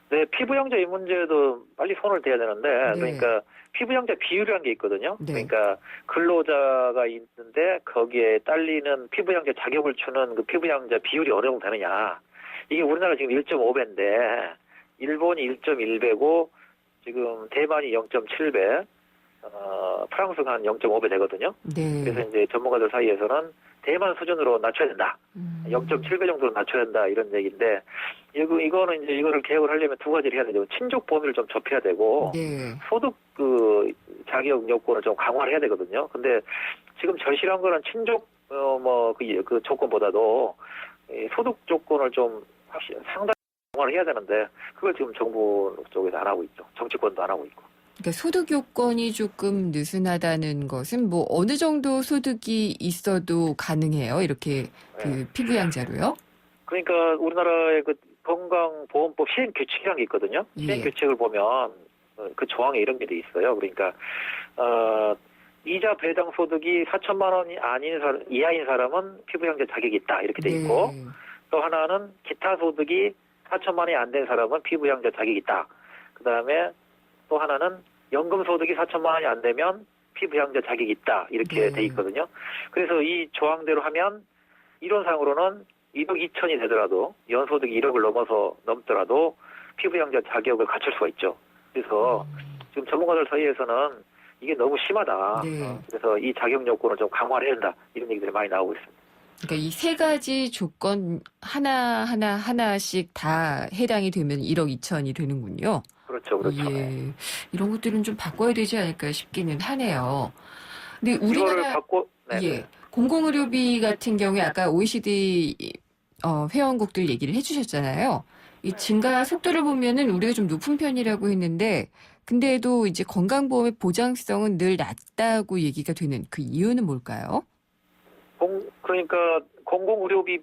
네, 피부양자 이 문제도 빨리 손을 대야 되는데, 네. 그러니까 피부양자 비율이라는 게 있거든요. 네. 그러니까 근로자가 있는데 거기에 딸리는 피부양자 자격을 주는 그 피부양자 비율이 어느 정도 되느냐. 이게 우리나라 지금 1.5배인데, 일본이 1.1배고, 지금 대만이 0.7배, 프랑스가 한 0.5배 되거든요. 네. 그래서 이제 전문가들 사이에서는 대만 수준으로 낮춰야 된다. 0.7배 정도로 낮춰야 된다. 이런 얘기인데, 이거는 이제 이거를 개혁을 하려면 두 가지를 해야 되죠. 친족 범위를 좀 좁혀야 되고, 네. 소득 자격 요건을 좀 강화를 해야 되거든요. 근데 지금 절실한 거는 친족, 그 조건보다도 소득 조건을 좀 확실히 상당히 강화를 해야 되는데, 그걸 지금 정부 쪽에서 안 하고 있죠. 정치권도 안 하고 있고. 그러니까 소득 요건이 조금 느슨하다는 것은 뭐 어느 정도 소득이 있어도 가능해요. 이렇게 그 피부양자로요. 그러니까 우리나라의 그 건강보험법 시행규칙이라는 게 있거든요. 예. 시행규칙을 보면 그 조항에 이런 게 돼 있어요. 그러니까 이자 배당 소득이 4천만 원이 이하인 사람은 피부양자 자격이 있다 이렇게 돼 있고 네. 또 하나는 기타 소득이 4천만 원이 안 된 사람은 피부양자 자격이 있다. 그다음에 또 하나는 연금 소득이 4천만 원이 안 되면 피부양자 자격이 있다 이렇게 돼 있거든요. 그래서 이 조항대로 하면 이론상으로는 1억 2천이 되더라도 연소득이 1억을 넘더라도 피부양자 자격을 갖출 수가 있죠. 그래서 지금 전문가들 사이에서는 이게 너무 심하다. 네. 그래서 이 자격 요건을 좀 강화를 해야 된다. 이런 얘기들이 많이 나오고 있습니다. 그러니까 이 세 가지 조건 하나씩 다 해당이 되면 1억 2천이 되는군요. 그렇죠. 예. 이런 것들은 좀 바꿔야 되지 않을까 싶기는 하네요. 근데 우리나라 이거를 예. 공공의료비 같은 경우에 아까 OECD 회원국들 얘기를 해주셨잖아요. 이 증가 속도를 보면은 우리가 좀 높은 편이라고 했는데, 근데도 이제 건강보험의 보장성은 늘 낮다고 얘기가 되는 그 이유는 뭘까요? 그러니까 공공의료비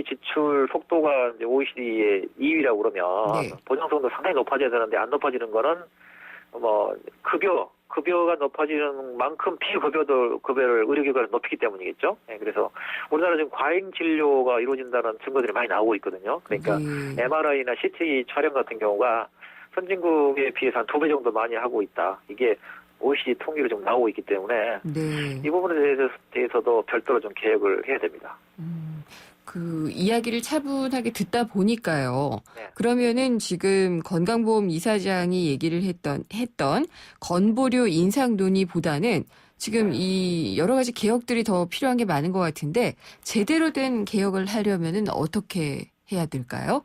지출 속도가 이제 OECD의 2위라고 그러면 네. 보장성도 상당히 높아져야 되는데 안 높아지는 거는 급여가 높아지는 만큼 급여를 의료기관에 높이기 때문이겠죠. 네, 그래서 우리나라 지금 과잉 진료가 이루어진다는 증거들이 많이 나오고 있거든요. 그러니까 MRI나 CT 촬영 같은 경우가 선진국에 비해서 한 2배 정도 많이 하고 있다. 이게 OECD 통계로 좀 나오고 있기 때문에 네. 이 부분에 대해서도 별도로 좀 개혁을 해야 됩니다. 그 이야기를 차분하게 듣다 보니까요. 네. 그러면은 지금 건강보험 이사장이 얘기를 했던 건보료 인상 논의보다는 지금 이 여러 가지 개혁들이 더 필요한 게 많은 것 같은데 제대로 된 개혁을 하려면은 어떻게 해야 될까요?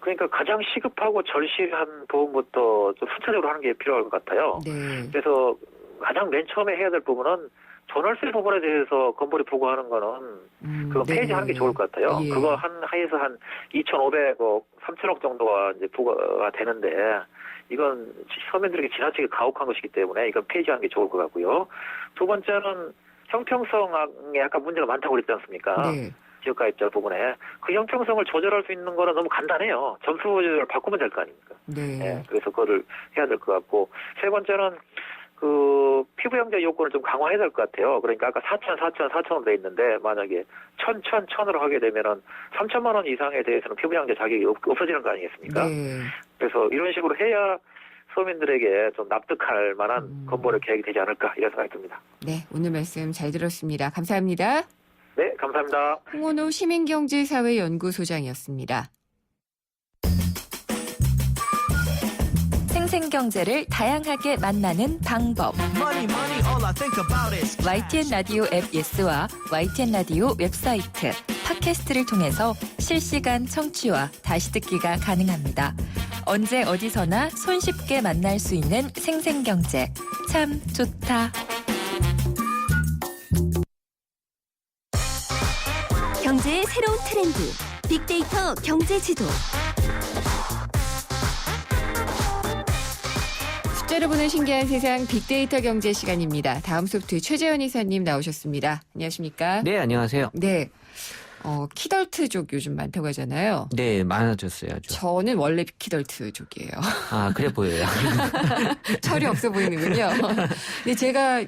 그러니까 가장 시급하고 절실한 부분부터 좀 순차적으로 하는 게 필요할 것 같아요. 네. 그래서 가장 맨 처음에 해야 될 부분은 전월세 부분에 대해서 건보리 부과하는 거는 그거 폐지하는 게 좋을 것 같아요. 예. 그거 해서 한 2,500억, 3,000억 정도가 이제 부과가 되는데 이건 서민들에게 지나치게 가혹한 것이기 때문에 이건 폐지하는 게 좋을 것 같고요. 두 번째는 형평성에 약간 문제가 많다고 그랬지 않습니까? 네. 지역가입자 부분에 그 형평성을 조절할 수 있는 거는 너무 간단해요. 점수 조절을 바꾸면 될 거 아닙니까? 네. 예, 그래서 그거를 해야 될 것 같고 세 번째는 그 피부양자 요건을 좀 강화해야 될 것 같아요. 그러니까 아까 4,000으로 돼 있는데 만약에 1,000으로 하게 되면은 3천만 원 이상에 대해서는 피부양자 자격이 없어지는 거 아니겠습니까? 네. 그래서 이런 식으로 해야 서민들에게 좀 납득할 만한 건보료 계획이 되지 않을까 이런 생각이 듭니다. 네, 오늘 말씀 잘 들었습니다. 감사합니다. 네, 감사합니다. 홍원호 시민경제사회연구소장이었습니다. 생생경제를 다양하게 만나는 방법. YTN 라디오 앱 예스와 YTN 라디오 웹사이트, 팟캐스트를 통해서 실시간 청취와 다시 듣기가 가능합니다. 언제 어디서나 손쉽게 만날 수 있는 생생경제. 참 좋다. 경제의 새로운 트렌드. 빅데이터 경제지도. 숫자를 보는 신기한 세상 빅데이터 경제 시간입니다. 다음 소프트 최재현 이사님 나오셨습니다. 안녕하십니까? 네, 안녕하세요. 네. 키덜트족 요즘 많다고 하잖아요. 네, 많아졌어요. 아주. 저는 원래 키덜트족이에요. 아, 그래 보여요. 철이 없어 보이는군요. 근데 제가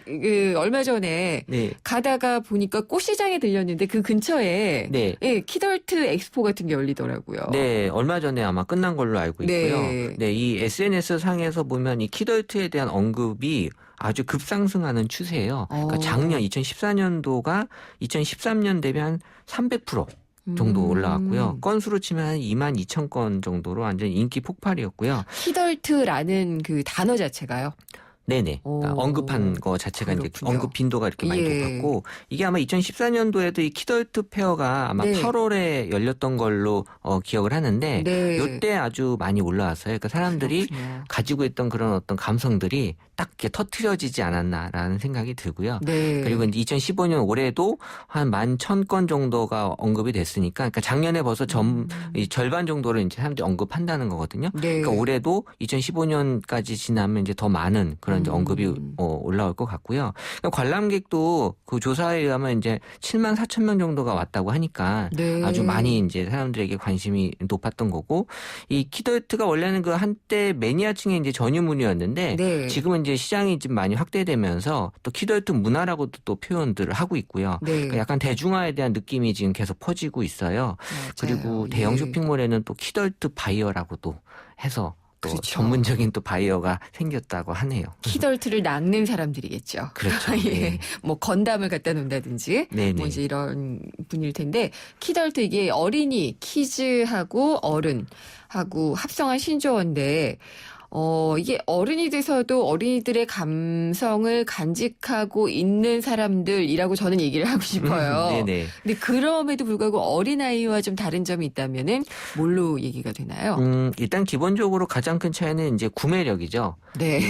얼마 전에 네. 가다가 보니까 꽃시장에 들렸는데 그 근처에 네. 예, 키덜트 엑스포 같은 게 열리더라고요. 네, 얼마 전에 아마 끝난 걸로 알고 있고요. 네. 네, 이 SNS 상에서 보면 이 키덜트에 대한 언급이 아주 급상승하는 추세예요. 그러니까 작년 2014년도가 2013년 대비 한 300% 정도 올라왔고요. 건수로 치면 한 22,000건 정도로 완전 인기 폭발이었고요. 키덜트라는 그 단어 자체가요. 네네. 그러니까 언급한 거 자체가 그렇군요. 이제 언급 빈도가 이렇게 많이 예. 높았고 이게 아마 2014년도에도 이 키덜트 페어가 아마 네. 8월에 열렸던 걸로 기억을 하는데 네. 이때 아주 많이 올라왔어요. 그러니까 사람들이 그렇군요. 가지고 있던 그런 어떤 감성들이 딱 이렇게 터트려지지 않았나라는 생각이 들고요. 네. 그리고 이제 2015년 올해도 한 11,000건 정도가 언급이 됐으니까 그러니까 작년에 벌써 이 절반 정도를 이제 사람들이 언급한다는 거거든요. 네. 그러니까 올해도 2015년까지 지나면 이제 더 많은 그런 이제 언급이 올라올 것 같고요. 그러니까 관람객도 그 조사에 의하면 이제 74,000명 정도가 왔다고 하니까 네. 아주 많이 이제 사람들에게 관심이 높았던 거고 이 키덜트가 원래는 그 한때 매니아층의 이제 전유물이었는데 네. 지금은 이제 시장이 좀 많이 확대되면서 또 키덜트 문화라고도 또 표현들을 하고 있고요. 네. 그러니까 약간 대중화에 대한 느낌이 지금 계속 퍼지고 있어요. 맞아요. 그리고 대형 예. 쇼핑몰에는 또 키덜트 바이어라고도 해서 또 그렇죠. 전문적인 또 바이어가 생겼다고 하네요. 키덜트를 낚는 사람들이겠죠. 그렇죠. 예. 네. 뭐 건담을 갖다 놓는다든지 네네. 뭐 이제 이런 분일 텐데 키덜트 이게 어린이 키즈하고 어른하고 합성한 신조어인데 이게 어른이 돼서도 어린이들의 감성을 간직하고 있는 사람들이라고 저는 얘기를 하고 싶어요. 네네. 근데 그럼에도 불구하고 어린아이와 좀 다른 점이 있다면은 뭘로 얘기가 되나요? 일단 기본적으로 가장 큰 차이는 이제 구매력이죠. 네.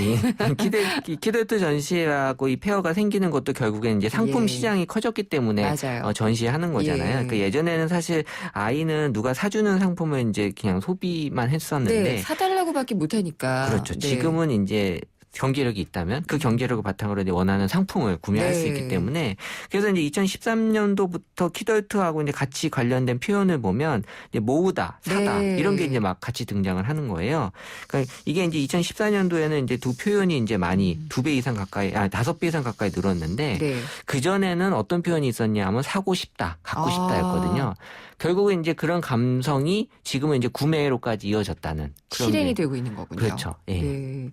이 키덜트 전시회하고 이 페어가 생기는 것도 결국엔 이제 상품 예. 시장이 커졌기 때문에 맞아요. 전시하는 거잖아요. 예. 그러니까 예전에는 사실 아이는 누가 사주는 상품을 이제 그냥 소비만 했었는데 네, 사달라고밖에 못하니까. 그렇죠. 네. 지금은 이제 경제력이 있다면 그 경제력을 바탕으로 이제 원하는 상품을 구매할 수 네. 있기 때문에 그래서 이제 2013년도부터 키덜트하고 이제 같이 관련된 표현을 보면 이제 모으다, 사다 네. 이런 게 이제 막 같이 등장을 하는 거예요. 그러니까 이게 이제 2014년도에는 이제 두 표현이 이제 많이 2배 이상 가까이, 5배 이상 가까이 늘었는데 네. 그 전에는 어떤 표현이 있었냐면 사고 싶다, 갖고 싶다였거든요. 결국은 이제 그런 감성이 지금은 이제 구매로까지 이어졌다는 그런 실행이 게. 되고 있는 거군요. 그렇죠. 예. 네.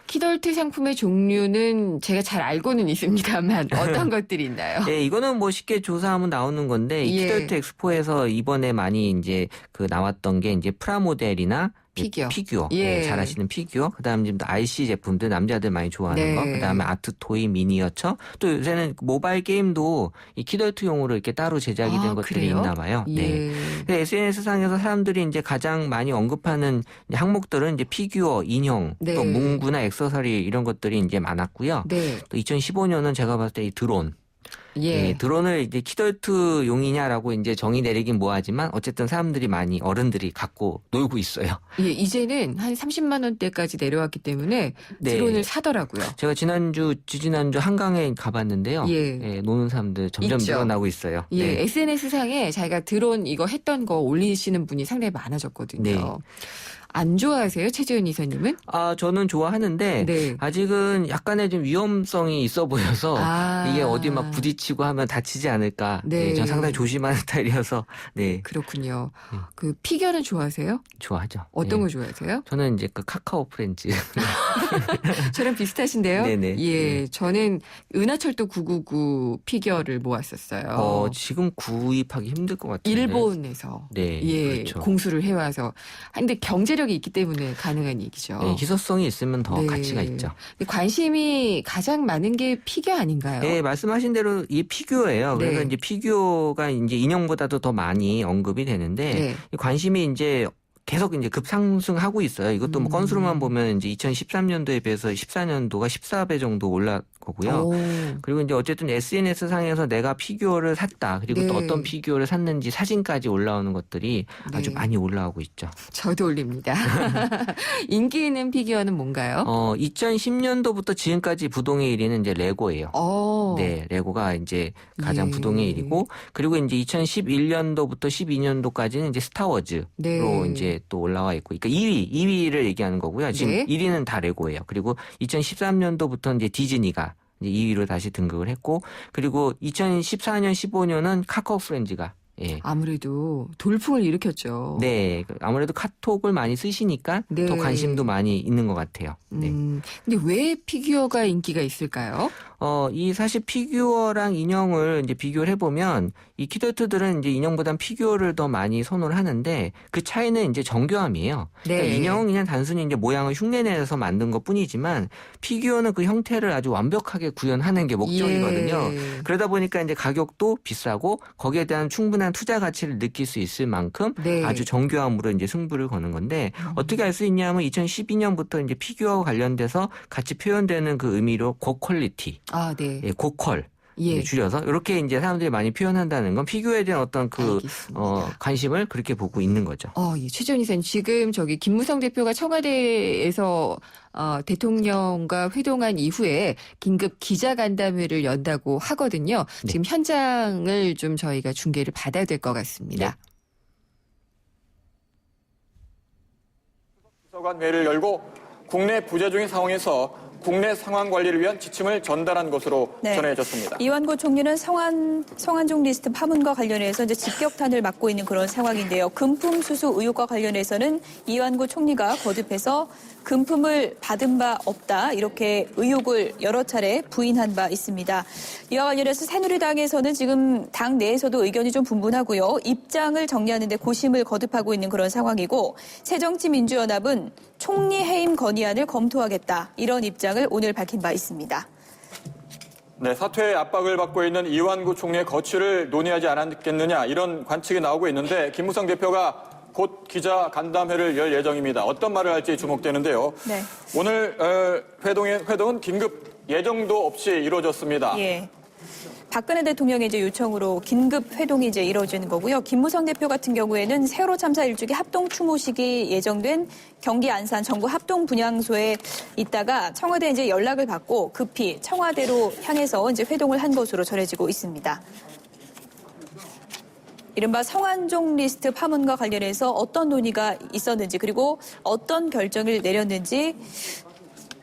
키덜트 상품의 종류는 제가 잘 알고는 있습니다만 어떤 것들이 있나요? 네, 이거는 뭐 쉽게 조사하면 나오는 건데 이 예. 키덜트 엑스포에서 이번에 많이 이제 그 나왔던 게 이제 프라모델이나 피규어. 피규어. 예. 잘 아시는 피규어. 그다음에 지금 RC 제품들 남자들 많이 좋아하는 네. 거. 그다음에 아트 토이, 미니어처. 또 요새는 모바일 게임도 이 키더트용으로 이렇게 따로 제작이 된 것들이 그래요? 있나 봐요. 예. 네. SNS 상에서 사람들이 이제 가장 많이 언급하는 항목들은 이제 피규어, 인형, 네. 또 문구나 액세서리 이런 것들이 이제 많았고요. 네. 또 2015년은 제가 봤을 때 이 드론. 예. 예, 드론을 이제 키덜트용이냐라고 이제 정의 내리긴 뭐하지만 어쨌든 사람들이 많이 어른들이 갖고 놀고 있어요. 예, 이제는 한 30만 원대까지 내려왔기 때문에 네. 드론을 사더라고요. 제가 지난주 한강에 가봤는데요. 예. 노는 사람들 점점 있죠. 늘어나고 있어요. 예, 네. SNS 상에 자기가 드론 이거 했던 거 올리시는 분이 상당히 많아졌거든요. 네. 안 좋아하세요, 최재훈 이사님은? 저는 좋아하는데 네. 아직은 약간의 좀 위험성이 있어 보여서 이게 어디 막 부딪히고 하면 다치지 않을까. 네. 네, 전 상당히 조심하는 스타일이어서 네. 그렇군요. 그 피겨는 좋아하세요? 좋아하죠. 어떤 네. 거 좋아하세요? 저는 이제 그 카카오 프렌즈. 저랑 비슷하신데요? 네네. 예, 저는 은하철도 999 피겨를 모았었어요. 지금 구입하기 힘들 것 같은데. 일본에서 네, 예, 그렇죠. 공수를 해와서 근데 경제력이 있기 때문에 가능한 얘기죠. 네, 희소성이 있으면 더 네. 가치가 있죠. 근데 관심이 가장 많은 게 피겨 아닌가요? 네, 말씀하신 대로 이게 피규어예요. 그래서 네. 이제 피규어가 이제 인형보다도 더 많이 언급이 되는데 네. 이 관심이 이제 계속 이제 급상승하고 있어요. 이것도 뭐 건수로만 보면 이제 2013년도에 비해서 14년도가 14배 정도 올랐고요. 그리고 이제 어쨌든 SNS 상에서 내가 피규어를 샀다. 그리고 네. 또 어떤 피규어를 샀는지 사진까지 올라오는 것들이 아주 네. 많이 올라오고 있죠. 저도 올립니다. 인기 있는 피규어는 뭔가요? 2010년도부터 지금까지 부동의 1위는 이제 레고예요. 네, 레고가 이제 가장 예. 부동의 1위고, 그리고 이제 2011년도부터 12년도까지는 이제 스타워즈로 네. 이제 또 올라와 있고, 그러니까 2위를 얘기하는 거고요. 지금 네. 1위는 다 레고예요. 그리고 2013년도부터 이제 디즈니가 이제 2위로 다시 등극을 했고, 그리고 2014년, 15년은 카카오 프렌즈가 예. 아무래도 돌풍을 일으켰죠. 네, 아무래도 카톡을 많이 쓰시니까 네. 더 관심도 많이 있는 것 같아요. 네. 근데 왜 피규어가 인기가 있을까요? 이 사실 피규어랑 인형을 이제 비교를 해보면 이 키덜트들은 이제 인형보단 피규어를 더 많이 선호를 하는데 그 차이는 이제 정교함이에요. 네. 그러니까 인형은 그냥 단순히 이제 모양을 흉내내서 만든 것 뿐이지만 피규어는 그 형태를 아주 완벽하게 구현하는 게 목적이거든요. 예. 그러다 보니까 이제 가격도 비싸고 거기에 대한 충분한 투자 가치를 느낄 수 있을 만큼 네. 아주 정교함으로 이제 승부를 거는 건데 어떻게 알 수 있냐면 2012년부터 이제 피규어와 관련돼서 같이 표현되는 그 의미로 고퀄리티, 네. 예, 고퀄. 예. 줄여서 이렇게 이제 사람들이 많이 표현한다는 건 피규어에 대한 어떤 그 관심을 그렇게 보고 있는 거죠. 예. 최재훈 이사님 지금 저기 김무성 대표가 청와대에서 대통령과 회동한 이후에 긴급 기자간담회를 연다고 하거든요. 네. 지금 현장을 좀 저희가 중계를 받아야 될 것 같습니다. 비서관회를 열고 국내 부재 중인 상황에서 국내 상황 관리를 위한 지침을 전달한 것으로 전해졌습니다. 이완구 총리는 성완종 리스트 파문과 관련해서 이제 직격탄을 맞고 있는 그런 상황인데요. 금품 수수 의혹과 관련해서는 이완구 총리가 거듭해서 금품을 받은 바 없다 이렇게 의혹을 여러 차례 부인한 바 있습니다. 이와 관련해서 새누리당에서는 지금 당 내에서도 의견이 좀 분분하고요. 입장을 정리하는 데 고심을 거듭하고 있는 그런 상황이고 새정치민주연합은 총리 해임 건의안을 검토하겠다 이런 입장을 오늘 밝힌 바 있습니다. 네, 사퇴의 압박을 받고 있는 이완구 총리의 거취를 논의하지 않았겠느냐 이런 관측이 나오고 있는데 김무성 대표가 곧 기자 간담회를 열 예정입니다. 어떤 말을 할지 주목되는데요. 네. 오늘 회동은 긴급 예정도 없이 이루어졌습니다. 예. 박근혜 대통령의 이제 요청으로 긴급 회동이 이제 이루어지는 거고요. 김무성 대표 같은 경우에는 세월호 참사 일주기 합동 추모식이 예정된 경기 안산 정부 합동 분향소에 있다가 청와대 이제 연락을 받고 급히 청와대로 향해서 이제 회동을 한 것으로 전해지고 있습니다. 이른바 성완종 리스트 파문과 관련해서 어떤 논의가 있었는지 그리고 어떤 결정을 내렸는지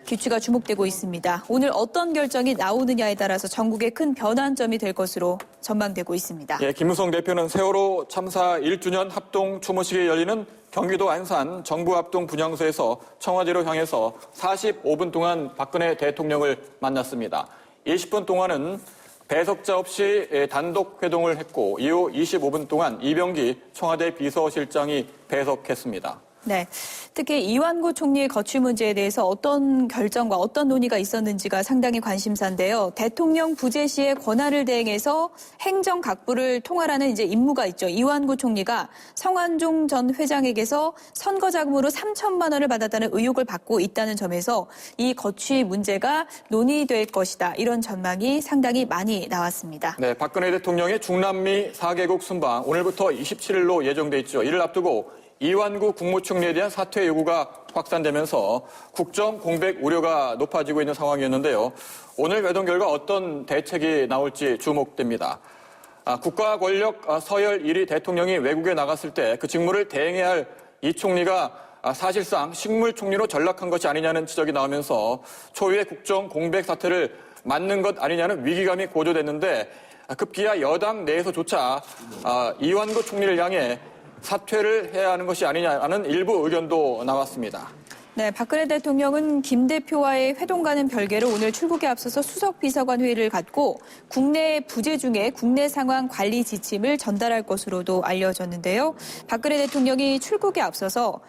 귀추가 주목되고 있습니다. 오늘 어떤 결정이 나오느냐에 따라서 전국에 큰 변환점이 될 것으로 전망되고 있습니다. 예, 김무성 대표는 세월호 참사 1주년 합동 추모식이 열리는 경기도 안산 정부 합동 분향소에서 청와대로 향해서 45분 동안 박근혜 대통령을 만났습니다. 20분 동안은 배석자 없이 단독 회동을 했고 이후 25분 동안 이병기 청와대 비서실장이 배석했습니다. 네, 특히 이완구 총리의 거취 문제에 대해서 어떤 결정과 어떤 논의가 있었는지가 상당히 관심사인데요. 대통령 부재 시에 권한을 대행해서 행정각부를 통할하는 이제 임무가 있죠. 이완구 총리가 성완종 전 회장에게서 선거 자금으로 3천만 원을 받았다는 의혹을 받고 있다는 점에서 이 거취 문제가 논의될 것이다. 이런 전망이 상당히 많이 나왔습니다. 네, 박근혜 대통령의 중남미 4개국 순방 오늘부터 27일로 예정돼 있죠. 이를 앞두고 이완구 국무총리에 대한 사퇴 요구가 확산되면서 국정 공백 우려가 높아지고 있는 상황이었는데요. 오늘 회동 결과 어떤 대책이 나올지 주목됩니다. 국가 권력 서열 1위 대통령이 외국에 나갔을 때 그 직무를 대행해야 할 이 총리가 사실상 식물총리로 전락한 것이 아니냐는 지적이 나오면서 초유의 국정 공백 사태를 맞는 것 아니냐는 위기감이 고조됐는데 급기야 여당 내에서조차 이완구 총리를 향해 사퇴를 해야 하는 것이 아니냐는 일부 의견도 나왔습니다. 네, 박근혜 대통령은 김 대표와의 회동과는 별개로 오늘 출국에 앞서서 수석 비서관 회의를 갖고 국내 부재 중에 국내 상황 관리 지침을 전달할 것으로도 알려졌는데요. 박근혜 대통령이 출국에 앞서서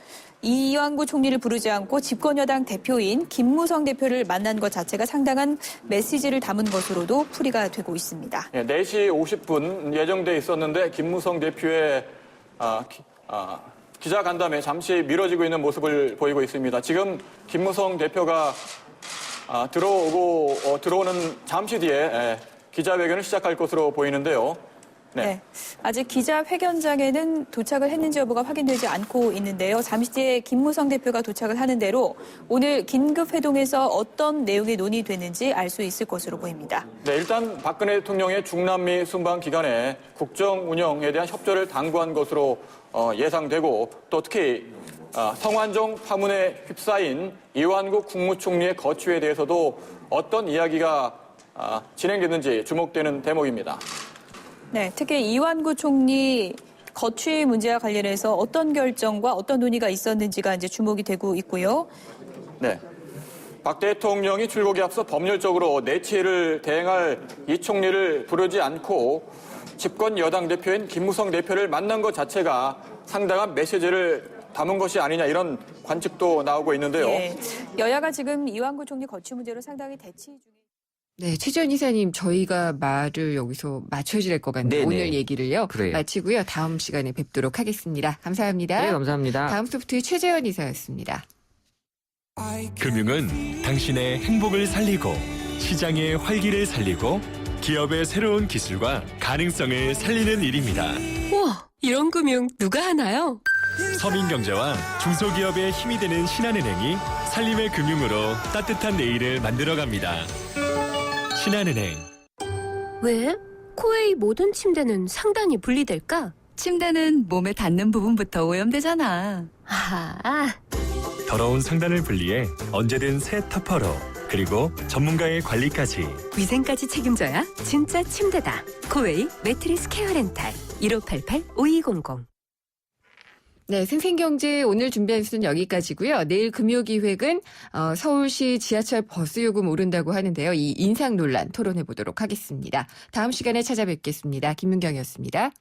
이완구 총리를 부르지 않고 집권여당 대표인 김무성 대표를 만난 것 자체가 상당한 메시지를 담은 것으로도 풀이가 되고 있습니다. 네, 4시 50분 예정돼 있었는데 김무성 대표의 기자 간담회 잠시 미뤄지고 있는 모습을 보이고 있습니다. 지금 김무성 대표가 들어오는 잠시 뒤에 기자회견을 시작할 것으로 보이는데요. 네. 아직 기자회견장에는 도착을 했는지 여부가 확인되지 않고 있는데요. 잠시 뒤에 김무성 대표가 도착을 하는 대로 오늘 긴급회동에서 어떤 내용이 논의되는지 알 수 있을 것으로 보입니다. 네, 일단 박근혜 대통령의 중남미 순방 기간에 국정 운영에 대한 협조를 당부한 것으로 예상되고 또 특히 성완종 파문에 휩싸인 이완구 국무총리의 거취에 대해서도 어떤 이야기가 진행됐는지 주목되는 대목입니다. 네, 특히 이완구 총리 거취 문제와 관련해서 어떤 결정과 어떤 논의가 있었는지가 이제 주목이 되고 있고요. 네. 박 대통령이 출국에 앞서 법률적으로 내치를 대행할 이 총리를 부르지 않고 집권 여당 대표인 김무성 대표를 만난 것 자체가 상당한 메시지를 담은 것이 아니냐 이런 관측도 나오고 있는데요. 네, 여야가 지금 이완구 총리 거취 문제로 상당히 대치 중에. 네, 최지원 이사님, 저희가 말을 여기서 맞춰야 될 것 같네요. 네네. 오늘 얘기를요. 그래요. 마치고요. 다음 시간에 뵙도록 하겠습니다. 감사합니다. 네, 감사합니다. 다음 소프트의 최재원 이사였습니다. 금융은 당신의 행복을 살리고 시장의 활기를 살리고 기업의 새로운 기술과 가능성을 살리는 일입니다. 우와, 이런 금융 누가 하나요? 서민경제와 중소기업의 힘이 되는 신한은행이 살림의 금융으로 따뜻한 내일을 만들어갑니다. 신한은행. 왜? 코웨이 모든 침대는 상단이 분리될까? 침대는 몸에 닿는 부분부터 오염되잖아. 아하. 더러운 상단을 분리해 언제든 새 터퍼로 그리고 전문가의 관리까지 위생까지 책임져야 진짜 침대다. 코웨이 매트리스 케어 렌탈 1588-5200. 네, 생생경제 오늘 준비한 뉴스는 여기까지고요. 내일 금요기획은 서울시 지하철 버스 요금 오른다고 하는데요. 이 인상 논란 토론해 보도록 하겠습니다. 다음 시간에 찾아뵙겠습니다. 김문경이었습니다.